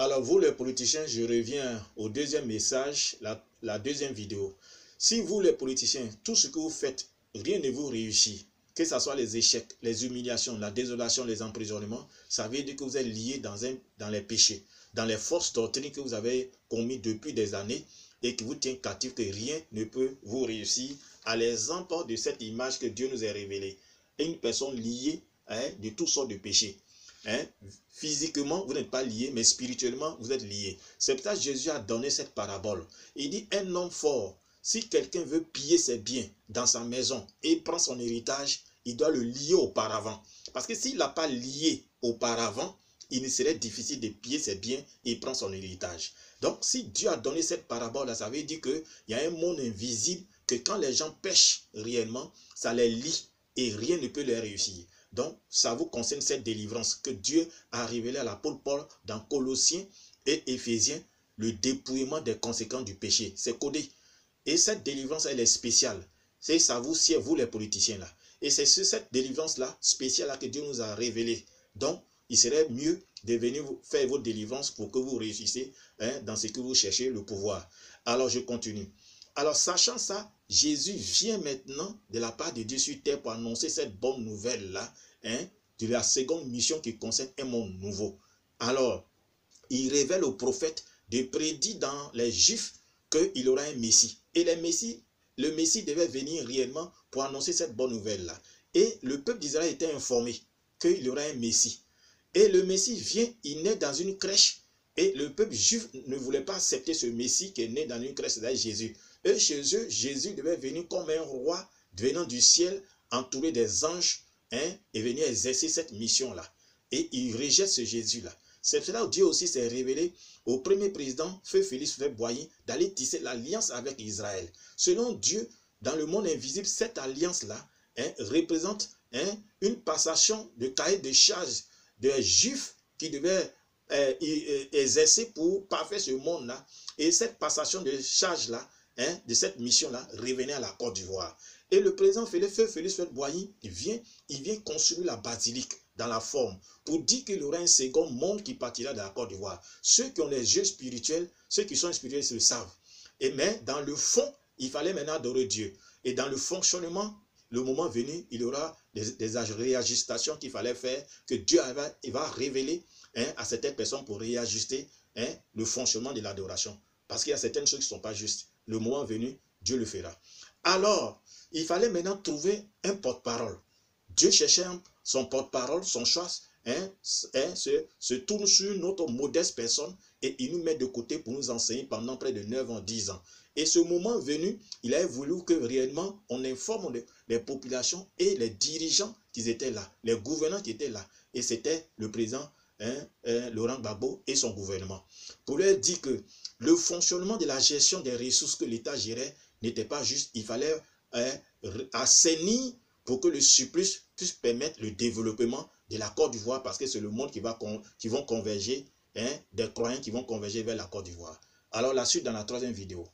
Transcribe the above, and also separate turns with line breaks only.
Alors vous les politiciens, je reviens au deuxième message, la deuxième vidéo. Si vous les politiciens, tout ce que vous faites, rien ne vous réussit, que ce soit les échecs, les humiliations, la désolation, les emprisonnements, ça veut dire que vous êtes liés dans les péchés, dans les fausses doctrines que vous avez commis depuis des années et qui vous tiennent captifs, que rien ne peut vous réussir, à l'exemple de cette image que Dieu nous a révélée. Une personne liée de toutes sortes de péchés. Physiquement, vous n'êtes pas lié, mais spirituellement, vous êtes lié. C'est pour ça que Jésus a donné cette parabole. Il dit, un homme fort, si quelqu'un veut piller ses biens dans sa maison et prend son héritage, il doit le lier auparavant. Parce que s'il n'a pas lié auparavant, il ne serait difficile de piller ses biens et prendre son héritage. Donc, si Dieu a donné cette parabole, ça veut dire qu'il y a un monde invisible que quand les gens pêchent réellement, ça les lie et rien ne peut les réussir. Donc, ça vous concerne cette délivrance que Dieu a révélée à l'apôtre Paul dans Colossiens et Éphésiens, le dépouillement des conséquences du péché. C'est codé. Et cette délivrance, elle est spéciale. C'est ça vous sied, vous les politiciens là. Et c'est sur cette délivrance-là, spéciale là, que Dieu nous a révélé. Donc, il serait mieux de venir faire votre délivrance pour que vous réussissiez dans ce que vous cherchez, le pouvoir. Alors, je continue. Alors, sachant ça, Jésus vient maintenant de la part de Dieu sur terre pour annoncer cette bonne nouvelle-là, de la seconde mission qui concerne un monde nouveau. Alors, il révèle aux prophètes de prédire dans les Juifs qu'il y aura un Messie. Et le Messie devait venir réellement pour annoncer cette bonne nouvelle-là. Et le peuple d'Israël était informé qu'il y aura un Messie. Et le Messie vient, il naît dans une crèche. Et le peuple juif ne voulait pas accepter ce Messie qui est né dans une crèche, c'est-à-dire Jésus. Et chez eux, Jésus devait venir comme un roi venant du ciel, entouré des anges, et venir exercer cette mission-là. Et il rejette ce Jésus-là. C'est cela où Dieu aussi s'est révélé au premier président, Feu Félix Boigny, d'aller tisser l'alliance avec Israël. Selon Dieu, dans le monde invisible, cette alliance-là représente une passation de cahier de charges des Juifs qui devaient exercer pour parfaire ce monde-là. Et cette passation de charges-là, de cette mission-là, revenait à la Côte d'Ivoire. Et le président Feu Félix Boigny, il vient construire la basilique dans la forme, pour dire qu'il y aura un second monde qui partira de la Côte d'Ivoire. Ceux qui ont les yeux spirituels, ceux qui sont spirituels, ils le savent. Mais dans le fond, il fallait maintenant adorer Dieu. Et dans le fonctionnement, le moment venu, il y aura des réajustations qu'il fallait faire, que Dieu va révéler à certaines personnes pour réajuster le fonctionnement de l'adoration. Parce qu'il y a certaines choses qui ne sont pas justes. Le moment venu, Dieu le fera. Alors, il fallait maintenant trouver un porte-parole. Dieu cherchait son porte-parole, son choix, se tourne sur notre modeste personne et il nous met de côté pour nous enseigner pendant près de 9 ans, 10 ans. Et ce moment venu, il a voulu que réellement on informe les populations et les dirigeants qui étaient là, les gouvernants qui étaient là. Et c'était le président Laurent Gbagbo et son gouvernement. Pour leur dire que le fonctionnement de la gestion des ressources que l'État gérait n'était pas juste. Il fallait assainir pour que le surplus puisse permettre le développement de la Côte d'Ivoire, parce que c'est le monde qui vont converger, des croyants qui vont converger vers la Côte d'Ivoire. Alors la suite dans la troisième vidéo.